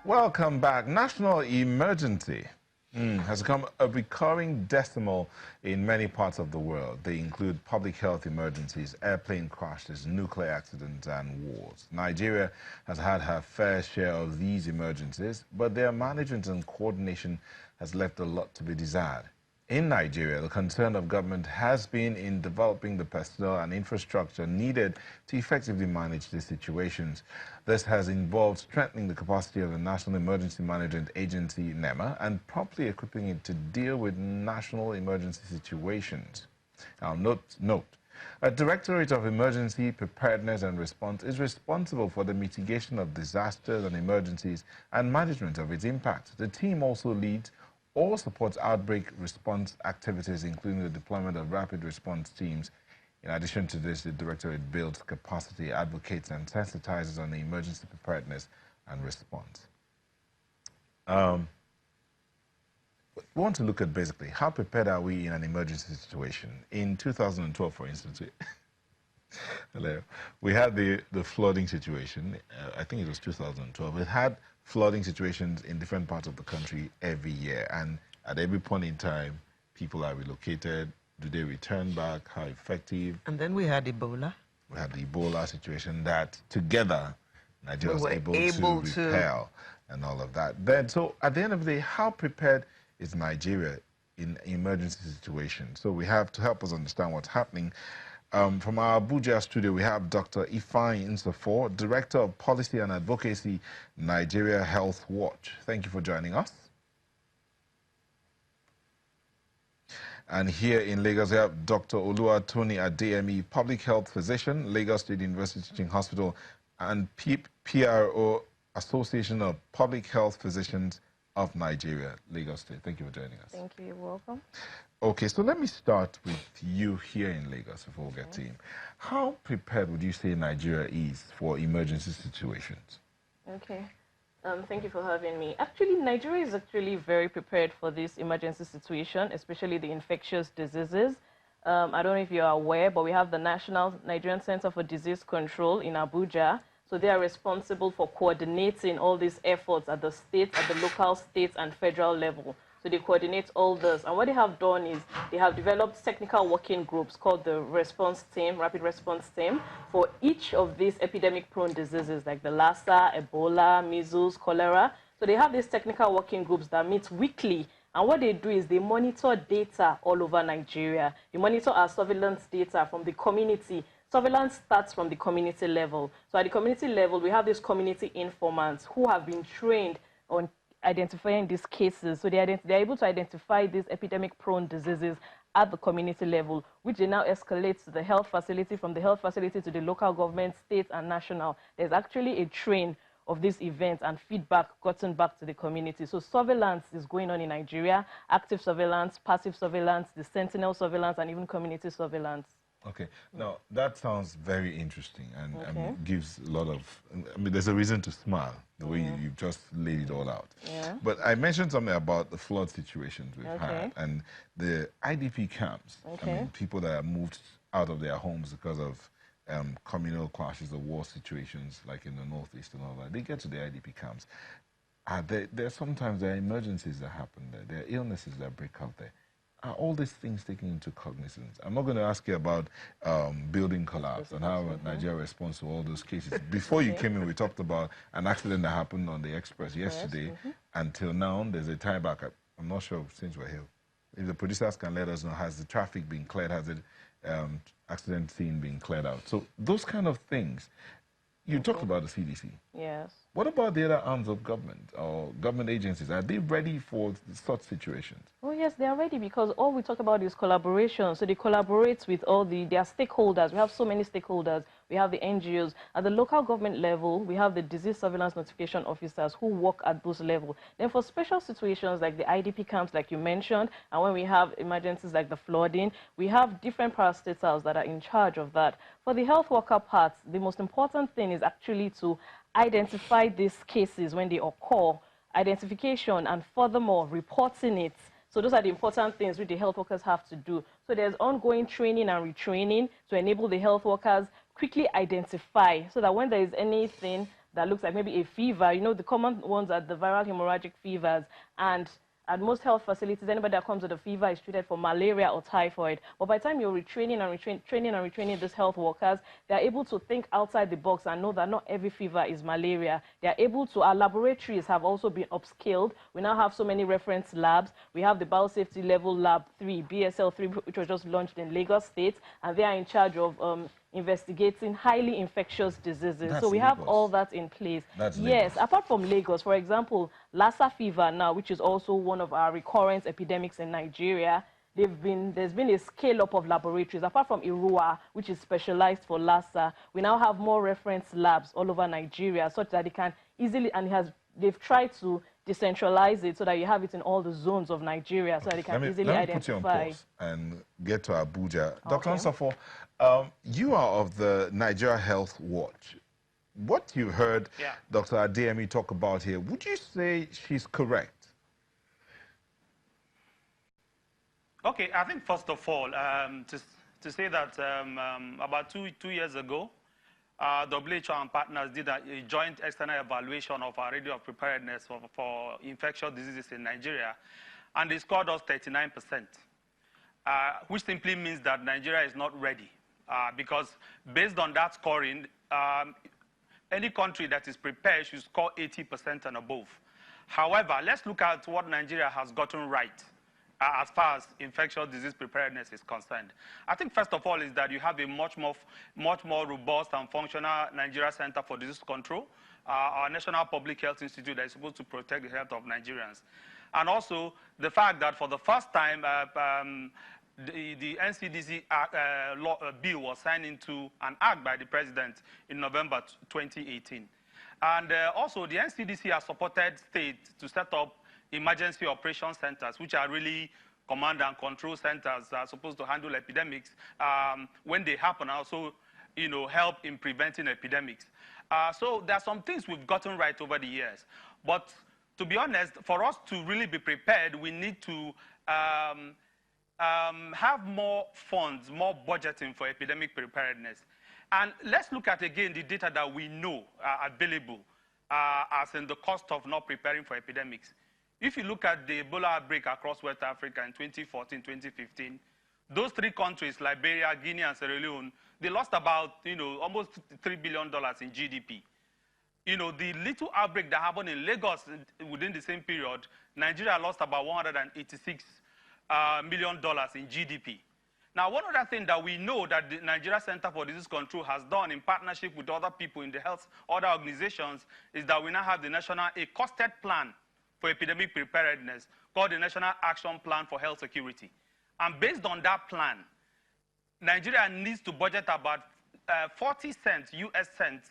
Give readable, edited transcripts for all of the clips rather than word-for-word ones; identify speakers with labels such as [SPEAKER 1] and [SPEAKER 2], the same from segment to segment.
[SPEAKER 1] Welcome back. National emergency has become a recurring decimal in many parts of the world. They include public health emergencies, airplane crashes, nuclear accidents, and wars. Nigeria has had her fair share of these emergencies, but their management and coordination has left a lot to be desired. In Nigeria, the concern of government has been in developing the personnel and infrastructure needed to effectively manage these situations. This has involved strengthening the capacity of the National Emergency Management Agency, NEMA, and properly equipping it to deal with national emergency situations. Now, note, a Directorate of Emergency, Preparedness and Response is responsible for the mitigation of disasters and emergencies and management of its impact. The team also leads or supports outbreak response activities, including the deployment of rapid response teams. In addition to this, the Directorate builds capacity, advocates, and sensitizes on the emergency preparedness and response. We want to look at basically how prepared are we in an emergency situation. In 2012, for instance, we had the flooding situation. I think it was 2012. It had flooding situations in different parts of the country every year, and at every point in time, people are relocated. Do they return back? How effective? And then we had Ebola. We had the Ebola situation that together Nigeria was able to repel and all of that. Then, so at the end of the day, how prepared is Nigeria in emergency situations? So we have to help us understand what's happening. From our Abuja studio, we have Dr. Ifeanyi Nsafor, Director of Policy and Advocacy, Nigeria Health Watch. Thank you for joining us. And here in Lagos, we have Dr. Oluwatoyin Adeyemi, Public Health Physician, Lagos State University Teaching Hospital, and PRO, Association of Public Health Physicians of Nigeria, Lagos State. Thank you for joining us.
[SPEAKER 2] Thank you. You're welcome.
[SPEAKER 1] Okay, so let me start with you here in Lagos before we get to him. How prepared would you say Nigeria is for emergency situations?
[SPEAKER 2] Okay. Thank you for having me. Actually, Nigeria is actually very prepared for this emergency situation, especially the infectious diseases. I don't know if you're aware, but we have the National Nigerian Center for Disease Control in Abuja. So they are responsible for coordinating all these efforts at the state, at the local, state, and federal level. So they coordinate all this. And what they have done is they have developed technical working groups called the response team, rapid response team, for each of these epidemic-prone diseases like the Lassa, Ebola, measles, cholera. So they have these technical working groups that meet weekly. And what they do is they monitor data all over Nigeria. They monitor our surveillance data from the community. Surveillance starts from the community level. So at the community level, we have these community informants who have been trained on identifying these cases. So they're able to identify these epidemic-prone diseases at the community level, which they now escalate to the health facility, from the health facility to the local government, state, and national. There's actually a train of these events and feedback gotten back to the community. So surveillance is going on in Nigeria, active surveillance, passive surveillance, the sentinel surveillance, and even community surveillance.
[SPEAKER 1] Okay, now that sounds very interesting and gives a lot of, there's a reason to smile, the way you've just laid it all out.
[SPEAKER 2] Yeah.
[SPEAKER 1] But I mentioned something about the flood situations we've had and the IDP camps. People that are moved out of their homes because of communal clashes or war situations like in the Northeast and all that. They get to the IDP camps. Sometimes there are emergencies that happen there. There are illnesses that break out there. Are all these things taken into cognizance? I'm not going to ask you about building collapse and how Nigeria responds to all those cases. Before you came in, we talked about an accident that happened on the express yesterday. Until now, there's a tie back. I'm not sure since we're here. If the producers can let us know, has the traffic been cleared? Has the accident scene been cleared out? So those kind of things. You talked about the CDC.
[SPEAKER 2] Yes.
[SPEAKER 1] What about the other arms of government or government agencies? Are they ready for such situations?
[SPEAKER 2] Oh, yes, they are ready, because all we talk about is collaboration. So they collaborate with all their stakeholders. We have so many stakeholders. We have the NGOs. At the local government level, we have the disease surveillance notification officers who work at those levels. Then for special situations like the IDP camps, like you mentioned, and when we have emergencies like the flooding, we have different parastatals that are in charge of that. For the health worker part, the most important thing is actually to identify these cases when they occur, identification, and furthermore, reporting it. So those are the important things which the health workers have to do. So there's ongoing training and retraining to enable the health workers quickly identify, so that when there is anything that looks like maybe a fever. You know, the common ones are the viral hemorrhagic fevers, and at most health facilities, anybody that comes with a fever is treated for malaria or typhoid. But by the time you're retraining and retraining these health workers, they're able to think outside the box and know that not every fever is malaria. They're able to, our laboratories have also been upscaled. We now have so many reference labs. We have the Biosafety Level Lab 3, BSL 3, which was just launched in Lagos State, and they are in charge of investigating highly infectious diseases.
[SPEAKER 1] That's
[SPEAKER 2] so we have
[SPEAKER 1] Lagos.
[SPEAKER 2] all that in place.
[SPEAKER 1] That's
[SPEAKER 2] yes,
[SPEAKER 1] Lagos.
[SPEAKER 2] apart from Lagos, for example, Lassa fever now, which is also one of our recurrent epidemics in Nigeria, there's been a scale-up of laboratories. Apart from Irua, which is specialized for Lassa, we now have more reference labs all over Nigeria, such that they can easily, and they've tried to decentralize it so that you have it in all the zones of Nigeria, so that they can easily
[SPEAKER 1] let me
[SPEAKER 2] identify.
[SPEAKER 1] put you on pause and get to Abuja.
[SPEAKER 2] Okay.
[SPEAKER 1] Dr. Nsafo, you are of the Nigeria Health Watch. What you heard Dr. Adeyemi talk about here, would you say she's correct?
[SPEAKER 3] Okay, I think first of all, to say that about two years ago, WHO and partners did a joint external evaluation of our radio of preparedness for infectious diseases in Nigeria, and they scored us 39%, which simply means that Nigeria is not ready, because based on that scoring, any country that is prepared should score 80% and above. However, let's look at what Nigeria has gotten right as far as infectious disease preparedness is concerned. I think first of all is that you have a much more robust and functional Nigeria Center for Disease Control, our National Public Health Institute that is supposed to protect the health of Nigerians. And also the fact that for the first time, the NCDC bill was signed into an act by the president in November 2018. And also the NCDC has supported states to set up emergency operation centers, which are really command and control centers that are supposed to handle epidemics when they happen, also, you know, help in preventing epidemics. So there are some things we've gotten right over the years. But to be honest, for us to really be prepared, we need to have more funds, more budgeting for epidemic preparedness. And let's look at, again, the data that we know are available as in the cost of not preparing for epidemics. If you look at the Ebola outbreak across West Africa in 2014, 2015, those three countries, Liberia, Guinea, and Sierra Leone, they lost about, you know, almost $3 billion in GDP. You know, the little outbreak that happened in Lagos within the same period, Nigeria lost about $186 million in GDP. Now, one other thing that we know that the Nigeria Center for Disease Control has done in partnership with other people in the health, other organizations, is that we now have a costed plan for epidemic preparedness called the National Action Plan for Health Security. And based on that plan, Nigeria needs to budget about 40 cents, US cents,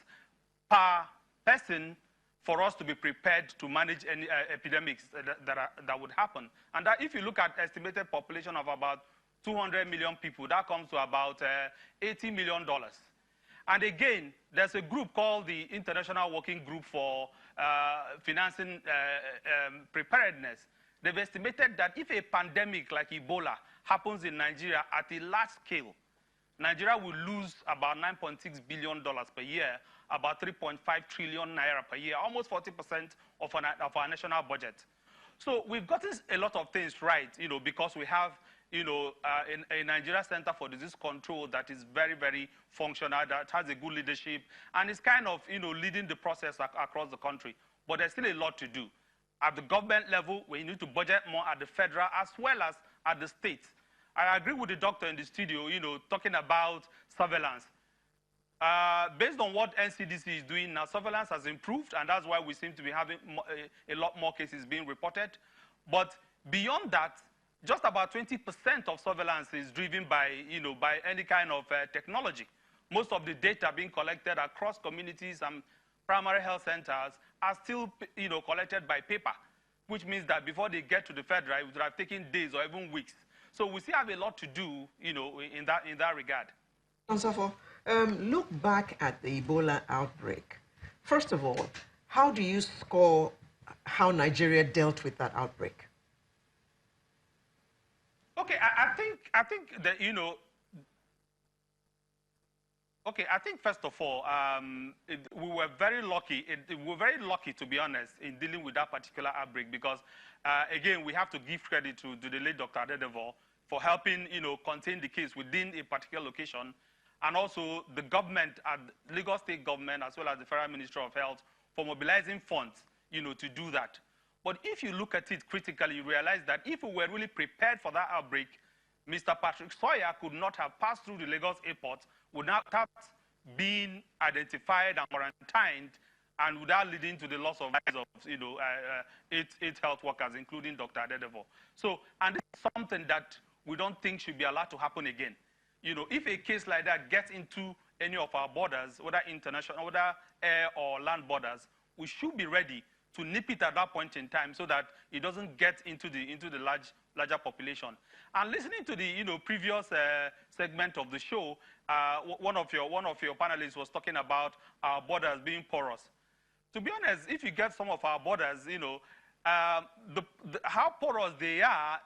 [SPEAKER 3] per person for us to be prepared to manage any epidemics that would happen. And that if you look at estimated population of about 200 million people, that comes to about $80 million. And again, there's a group called the International Working Group for Financing Preparedness. They've estimated that if a pandemic like Ebola happens in Nigeria at a large scale, Nigeria will lose about $9.6 billion per year, about 3.5 trillion naira per year, almost 40% of our national budget. So we've gotten a lot of things right, you know, because we have, you know, a Nigeria Center for Disease Control that is very, very functional, that has a good leadership, and is kind of, you know, leading the process across the country. But there's still a lot to do. At the government level, we need to budget more at the federal as well as at the state. I agree with the doctor in the studio, you know, talking about surveillance. Based on what NCDC is doing now, surveillance has improved, and that's why we seem to be having a lot more cases being reported. But beyond that, just about 20% of surveillance is driven by, you know, by any kind of technology. Most of the data being collected across communities and primary health centers are still, you know, collected by paper, which means that before they get to the federal, it would have taken days or even weeks. So we still have a lot to do, you know, in that regard.
[SPEAKER 4] Nsafo, look back at the Ebola outbreak. First of all, how do you score how Nigeria dealt with that outbreak?
[SPEAKER 3] Okay, I think that, you know, Okay, I think first of all, we were very lucky. We were very lucky, to be honest, in dealing with that particular outbreak because, again, we have to give credit to the late Dr. Adedevo for helping, contain the case within a particular location, and also the government, Lagos State government, as well as the Federal Ministry of Health, for mobilizing funds, to do that. But if you look at it critically, you realize that if we were really prepared for that outbreak, Mr. Patrick Sawyer could not have passed through the Lagos airport, would not have been identified and quarantined, and without leading to the loss of lives of, 8 health workers, including Dr. Adedevo. So, and this is something that we don't think should be allowed to happen again. If a case like that gets into any of our borders, whether international, whether air or land borders, we should be ready to nip it at that point in time so that it doesn't get into the larger population. And listening to the previous segment of the show, one of your panelists was talking about our borders being porous. To be honest, if you get some of our borders, how porous they are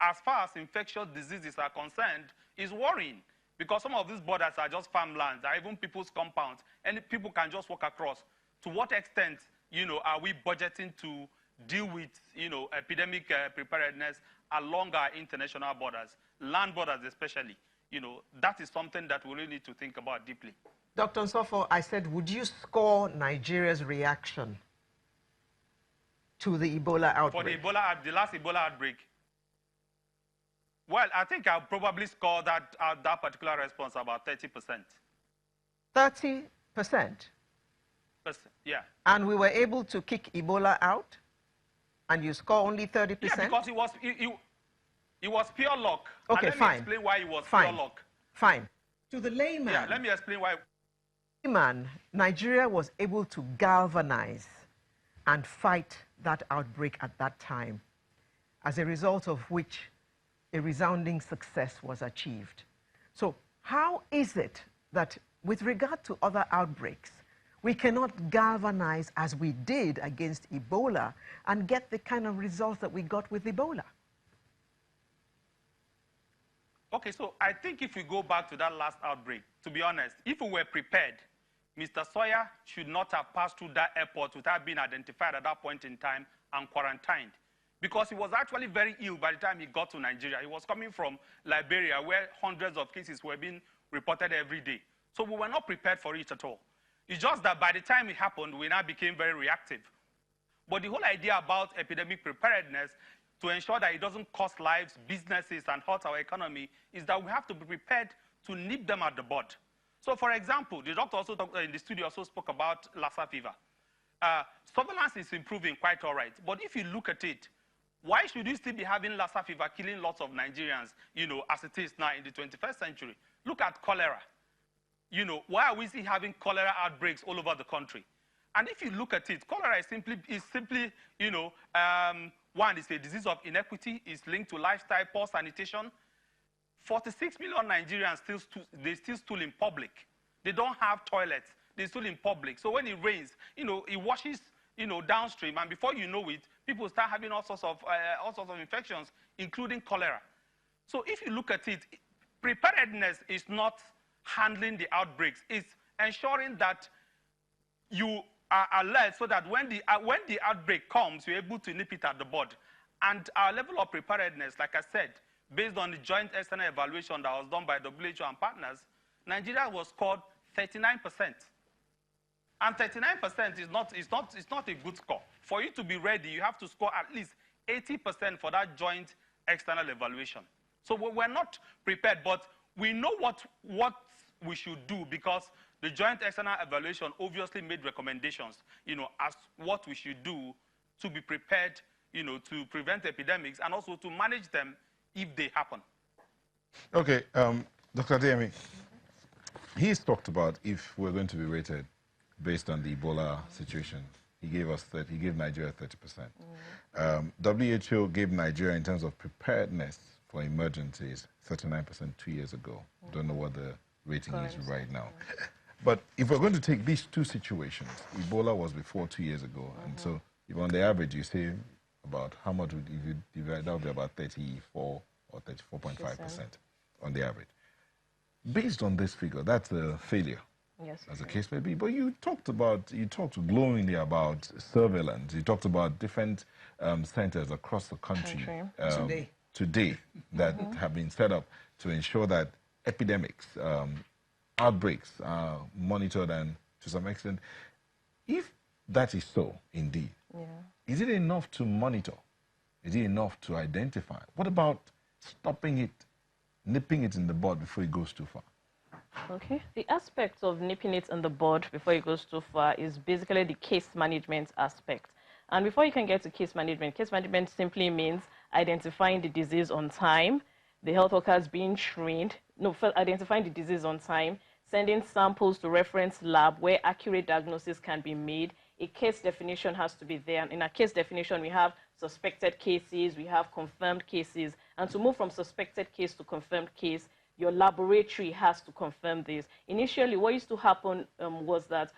[SPEAKER 3] as far as infectious diseases are concerned is worrying, because some of these borders are just farmlands, are even people's compounds, and people can just walk across. To what extent are we budgeting to deal with, epidemic preparedness along our international borders, land borders especially? That is something that we really need to think about deeply.
[SPEAKER 4] Dr. Nsofo, I said, would you score Nigeria's reaction to the Ebola outbreak?
[SPEAKER 3] For the last Ebola outbreak? Well, I think I'll probably score that particular response about 30%.
[SPEAKER 4] 30%?
[SPEAKER 3] Yeah.
[SPEAKER 4] And we were able to kick Ebola out? And you score only 30%?
[SPEAKER 3] Yeah, because it was pure luck.
[SPEAKER 4] Okay,
[SPEAKER 3] and let
[SPEAKER 4] fine.
[SPEAKER 3] me explain why it was
[SPEAKER 4] fine.
[SPEAKER 3] pure luck.
[SPEAKER 4] Fine. To the layman.
[SPEAKER 3] Yeah, let me explain why.
[SPEAKER 4] Nigeria was able to galvanize and fight that outbreak at that time, as a result of which a resounding success was achieved. So how is it that, with regard to other outbreaks, we cannot galvanize as we did against Ebola and get the kind of results that we got with Ebola?
[SPEAKER 3] Okay, so I think if we go back to that last outbreak, to be honest, if we were prepared, Mr. Sawyer should not have passed through that airport without being identified at that point in time and quarantined, because he was actually very ill by the time he got to Nigeria. He was coming from Liberia, where hundreds of cases were being reported every day. So we were not prepared for it at all. It's just that by the time it happened, we now became very reactive. But the whole idea about epidemic preparedness, to ensure that it doesn't cost lives, businesses, and hurt our economy, is that we have to be prepared to nip them at the bud. So, for example, the doctor also in the studio also spoke about Lassa fever. Surveillance is improving quite all right, but if you look at it, why should you still be having Lassa fever killing lots of Nigerians, as it is now in the 21st century? Look at cholera. Why are we still having cholera outbreaks all over the country? And if you look at it, cholera is simply one, it's a disease of inequity. It's linked to lifestyle, poor sanitation. 46 million Nigerians still stool in public. They don't have toilets. They stool in public. So when it rains, it washes, downstream, and before you know it, people start having all sorts of infections, including cholera. So if you look at it, preparedness is not handling the outbreaks. It's ensuring that you are alert so that when the outbreak comes, you're able to nip it at the bud. And our level of preparedness, like I said, based on the joint external evaluation that was done by WHO and partners, Nigeria was scored 39%. And 39% is not a good score. For you to be ready, you have to score at least 80% for that joint external evaluation. So we're not prepared, but we know what we should do, because the joint external evaluation obviously made recommendations, as what we should do to be prepared, to prevent epidemics and also to manage them if they happen.
[SPEAKER 1] Okay, Dr. Adeyemi, he's talked about if we're going to be rated based on the Ebola situation. He gave Nigeria 30%. WHO gave Nigeria, in terms of preparedness for emergencies, 39% 2 years ago. Don't know what the rating is right now. But if we're going to take these two situations, Ebola was before 2 years ago, and so if on the average you say about how much would you divide, that would be about 34 or 34.5% on the average. Based on this figure, that's a failure.
[SPEAKER 2] Yes.
[SPEAKER 1] As the case may be. But you talked glowingly about surveillance. You talked about different centers across the country today that have been set up to ensure that epidemics, outbreaks are monitored, and to some extent, if that is so, indeed, is it enough to monitor? Is it enough to identify? What about stopping it, nipping it in the bud before it goes too far?
[SPEAKER 2] Okay. The aspect of nipping it in the bud before it goes too far is basically the case management aspect. And before you can get to case management simply means identifying the disease on time, the health workers being trained, first identifying the disease on time, sending samples to reference lab where accurate diagnosis can be made. A case definition has to be there. And in a case definition, we have suspected cases, we have confirmed cases. And to move from suspected case to confirmed case, your laboratory has to confirm this. Initially, what used to happen was that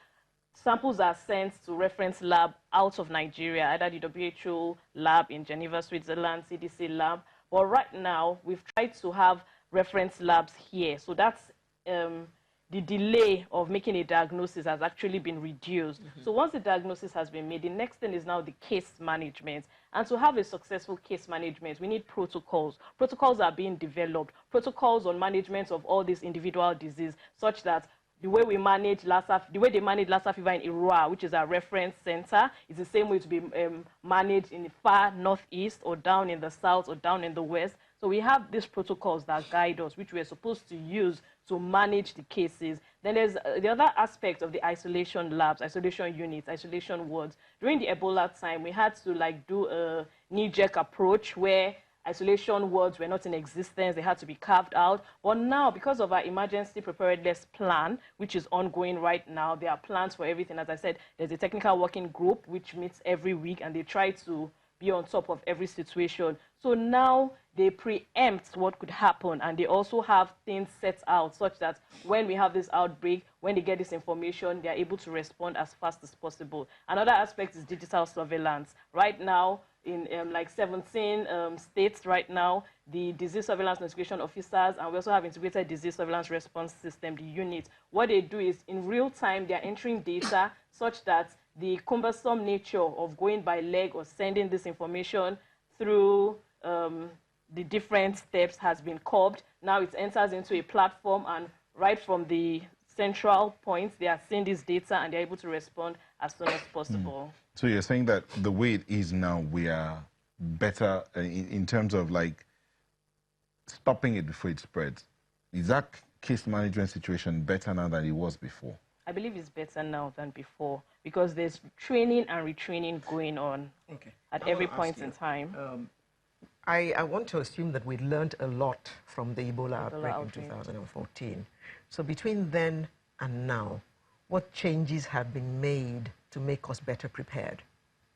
[SPEAKER 2] samples are sent to reference lab out of Nigeria, either the WHO lab in Geneva, Switzerland, CDC lab. But right now, we've tried to have reference labs here. So that's the delay of making a diagnosis has actually been reduced. So once the diagnosis has been made, the next thing is now the case management. And to have a successful case management, we need protocols. Protocols are being developed. Protocols on management of all these individual diseases, such that the way we manage Lassa, the way they manage Lassa fever in Irua, which is our reference center, is the same way to be managed in the far northeast or down in the south or down in the west. So we have these protocols that guide us, which we're supposed to use to manage the cases. Then there's the other aspect of the isolation labs, isolation units, isolation wards. During the Ebola time, we had to do a knee-jerk approach where isolation wards were not in existence. They had to be carved out. But now, because of our emergency preparedness plan, which is ongoing right now, there are plans for everything. As I said, there's a technical working group which meets every week, and they try to be on top of every situation. So now they preempt what could happen, and they also have things set out such that when we have this outbreak, when they get this information, they are able to respond as fast as possible. Another aspect is digital surveillance. Right now, in 17 states right now, the disease surveillance notification officers, and we also have integrated disease surveillance response system, the unit. What they do is in real time, they're entering data such that the cumbersome nature of going by leg or sending this information through the different steps has been curbed. Now it enters into a platform, and right from the central points, they are seeing this data and they're able to respond as soon as possible.
[SPEAKER 1] So you're saying that the way it is now, we are better in terms of stopping it before it spreads. Is that case management situation better now than it was before?
[SPEAKER 2] I believe it's better now than before because there's training and retraining going on at every point in time.
[SPEAKER 4] I want to assume that we learned a lot from the Ebola outbreak in 2014. So between then and now, what changes have been made to make us better prepared?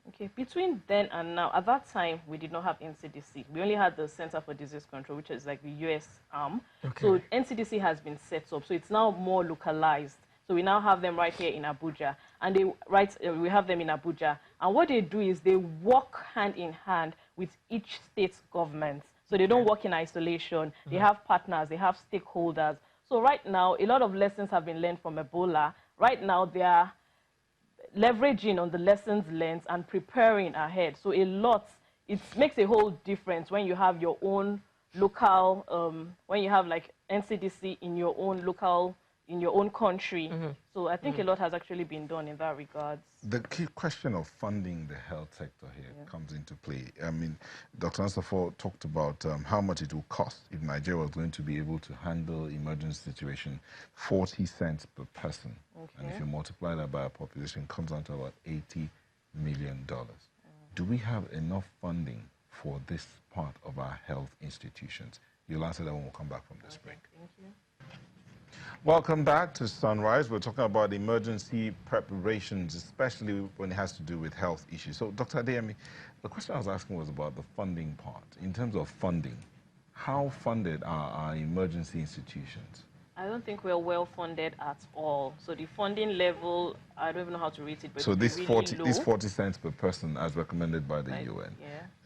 [SPEAKER 2] Okay, between then and now, at that time, we did not have NCDC. We only had the Center for Disease Control, which is like the US arm. So NCDC has been set up, so it's now more localized. So we now have them right here in Abuja, and we have them in Abuja. And what they do is they work hand in hand with each state's government. So they don't work in isolation. They have partners, they have stakeholders. So right now, a lot of lessons have been learned from Ebola. Right now, they are leveraging on the lessons learned and preparing ahead. So it makes a whole difference when you have your own local, when you have NCDC in your own local, in your own country. So I think a lot has actually been done in that regard.
[SPEAKER 1] The key question of funding the health sector here comes into play. I mean, Dr. Ansafo talked about how much it will cost if Nigeria was going to be able to handle emergency situation, 40 cents per person. And if you multiply that by a population, it comes down to about $80 million. Do we have enough funding for this part of our health institutions? You'll answer that when we come back from this break.
[SPEAKER 2] Thank you.
[SPEAKER 1] Welcome back to Sunrise. We're talking about emergency preparations, especially when it has to do with health issues. So, Dr. Adeyemi, the question I was asking was about the funding part. In terms of funding, how funded are our emergency institutions?
[SPEAKER 2] I don't think we're well funded at all. So the funding level, I don't even know how to rate it, but
[SPEAKER 1] so
[SPEAKER 2] it's
[SPEAKER 1] this
[SPEAKER 2] really low.
[SPEAKER 1] This 40 cents per person as recommended by the UN.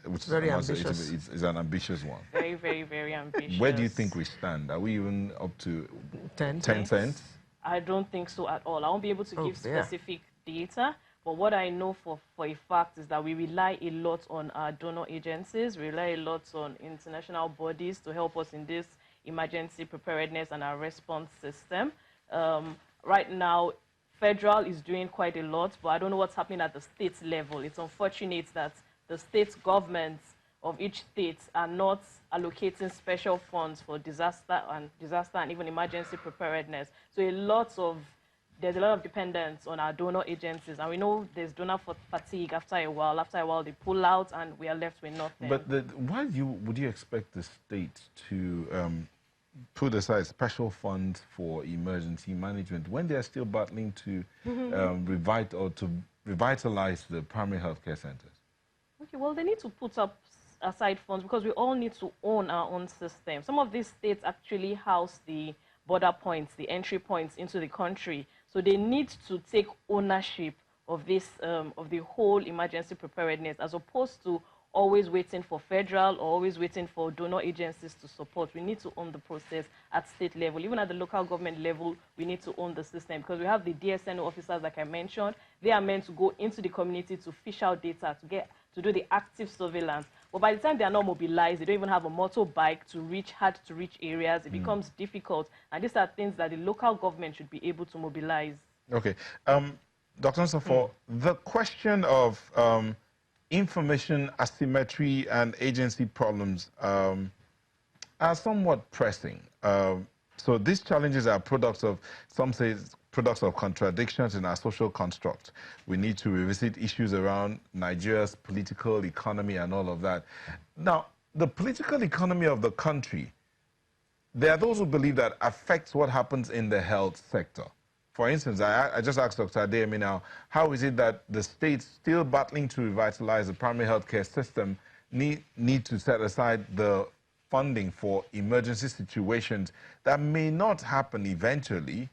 [SPEAKER 1] which
[SPEAKER 4] Very
[SPEAKER 1] is
[SPEAKER 4] ambitious.
[SPEAKER 1] it's an ambitious one.
[SPEAKER 2] Very, very, very ambitious.
[SPEAKER 1] Where do you think we stand? Are we even up to
[SPEAKER 4] 10
[SPEAKER 1] cents?
[SPEAKER 2] I don't think so at all. I won't be able to give
[SPEAKER 4] yeah.
[SPEAKER 2] specific data, but what I know for a fact is that we rely a lot on our donor agencies, we rely a lot on international bodies to help us in this emergency preparedness and our response system. Right now, federal is doing quite a lot, but I don't know what's happening at the state level. It's unfortunate that the state governments of each state are not allocating special funds for disaster and even emergency preparedness. So there's a lot of dependence on our donor agencies, and we know there's donor fatigue after a while. After a while, they pull out, and we are left with nothing.
[SPEAKER 1] But why would you expect the state to put aside special funds for emergency management when they're still battling to revitalize the primary healthcare centers?
[SPEAKER 2] Okay, well, they need to put aside funds because we all need to own our own system. Some of these states actually house the border points, the entry points into the country. So they need to take ownership of this, of the whole emergency preparedness, as opposed to always waiting for federal or always waiting for donor agencies to support. We need to own the process at state level. Even at the local government level, we need to own the system because we have the DSNO officers, like I mentioned. They are meant to go into the community to fish out data, to do the active surveillance. But by the time they are not mobilized, they don't even have a motorbike to reach hard-to-reach areas. It becomes difficult. And these are things that the local government should be able to mobilize.
[SPEAKER 1] Okay. Dr. Nsafo, the question of information asymmetry and agency problems are somewhat pressing. So these challenges are products of, some say, products of contradictions in our social construct. We need to revisit issues around Nigeria's political economy and all of that. Now, the political economy of the country, there are those who believe that affects what happens in the health sector. For instance, I just asked Dr. Adeyemi now, how is it that the states still battling to revitalize the primary healthcare system need to set aside the funding for emergency situations that may not happen eventually?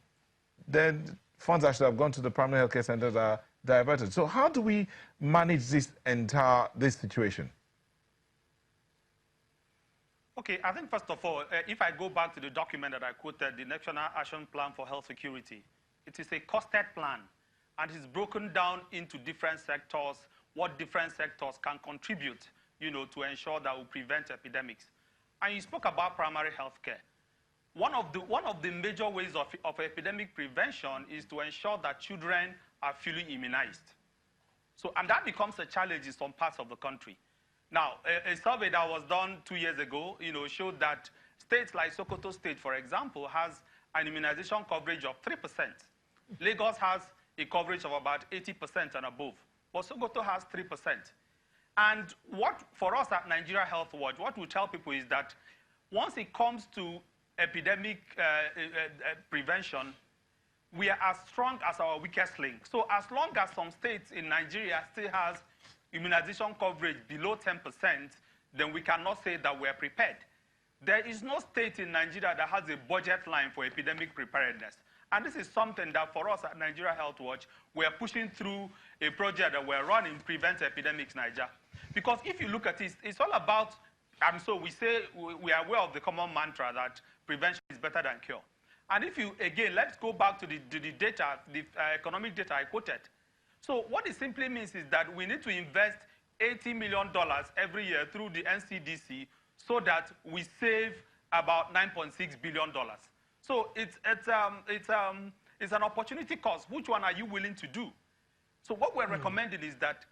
[SPEAKER 1] Then funds that should have gone to the primary healthcare centers are diverted. So how do we manage this situation?
[SPEAKER 3] Okay, I think first of all, if I go back to the document that I quoted, the National Action Plan for Health Security, it is a costed plan, and it's broken down into different sectors, what different sectors can contribute, to ensure that we prevent epidemics. And you spoke about primary health care. One of the major ways of epidemic prevention is to ensure that children are fully immunized. So, and that becomes a challenge in some parts of the country. Now, a survey that was done 2 years ago, showed that states like Sokoto State, for example, has an immunization coverage of 3%. Lagos has a coverage of about 80% and above, but Sokoto has 3%. And for us at Nigeria Health Watch, what we tell people is that once it comes to epidemic prevention, we are as strong as our weakest link. So as long as some states in Nigeria still has immunization coverage below 10%, then we cannot say that we are prepared. There is no state in Nigeria that has a budget line for epidemic preparedness. And this is something that for us at Nigeria Health Watch, we are pushing through a project that we're running, Prevent Epidemics Nigeria. Because if you look at it, it's all about, and so we say we are aware of the common mantra that prevention is better than cure. And if you, again, let's go back to the data, the economic data I quoted. So what it simply means is that we need to invest $80 million every year through the NCDC so that we save about $9.6 billion. So it's an opportunity cost. Which one are you willing to do? So what we're recommending is that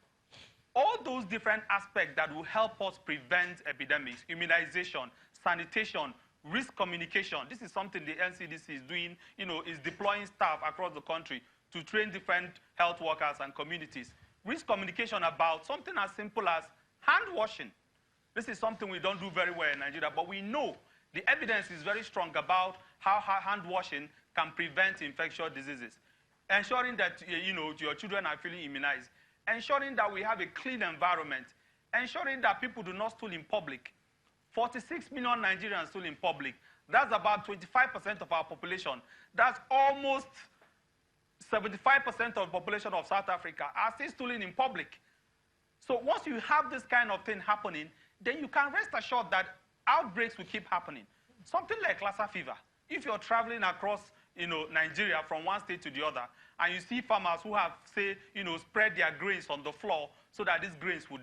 [SPEAKER 3] all those different aspects that will help us prevent epidemics, immunization, sanitation, risk communication, this is something the NCDC is doing, is deploying staff across the country to train different health workers and communities. Risk communication about something as simple as hand washing. This is something we don't do very well in Nigeria, but we know the evidence is very strong about how hand washing can prevent infectious diseases. Ensuring that your children are fully immunized. Ensuring that we have a clean environment. Ensuring that people do not stool in public. 46 million Nigerians stool in public. That's about 25% of our population. That's almost 75% of the population of South Africa are still stooling in public. So once you have this kind of thing happening, then you can rest assured that outbreaks will keep happening. Something like Lassa fever. If you're traveling across, Nigeria from one state to the other, and you see farmers who have, say, spread their grains on the floor so that these grains would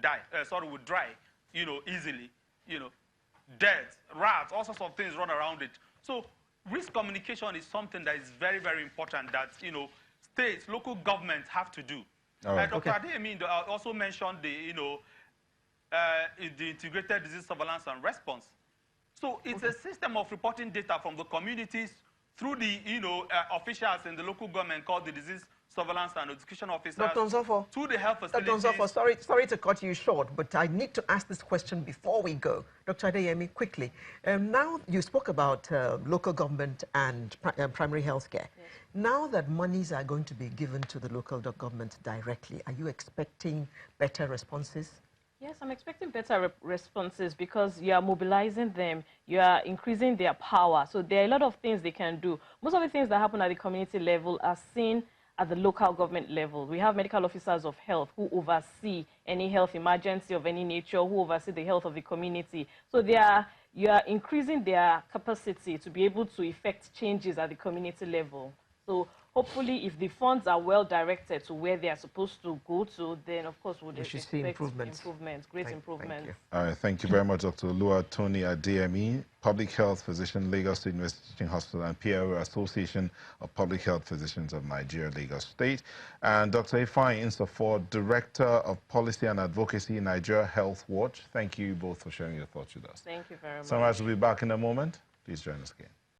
[SPEAKER 3] would dry, easily, dirt, rats, all sorts of things run around it. So risk communication is something that is very, very important that, states, local governments have to do.
[SPEAKER 1] Right.
[SPEAKER 3] Dr. Adeyemi also mentioned the integrated disease surveillance and response. So it's a system of reporting data from the communities through the officials in the local government called the disease surveillance and notification officers.
[SPEAKER 4] Dr. Nzofo,
[SPEAKER 3] to the health facilities.
[SPEAKER 4] Dr. Nzofo, sorry to cut you short, but I need to ask this question before we go. Dr. Adeyemi, quickly. Now you spoke about local government and primary health care. Yes. Now that monies are going to be given to the local government directly, are you expecting better responses?
[SPEAKER 2] Yes, I'm expecting better responses because you are mobilizing them, you are increasing their power. So there are a lot of things they can do. Most of the things that happen at the community level are seen at the local government level. We have medical officers of health who oversee any health emergency of any nature, who oversee the health of the community. So you are increasing their capacity to be able to effect changes at the community level. So hopefully, if the funds are well directed to where they are supposed to go to, then of course we should see improvements. Great improvements.
[SPEAKER 1] All right, thank you very much, Dr. Oluwatoyin Adeyemi, Public Health Physician, Lagos State University Teaching Hospital, and PRO Association of Public Health Physicians of Nigeria, Lagos State, and Dr. Ifeanyi Nsafor, Director of Policy and Advocacy, Nigeria Health Watch. Thank you both for sharing your thoughts with us.
[SPEAKER 2] Thank you very much.
[SPEAKER 1] Sunrise will be back in a moment. Please join us again.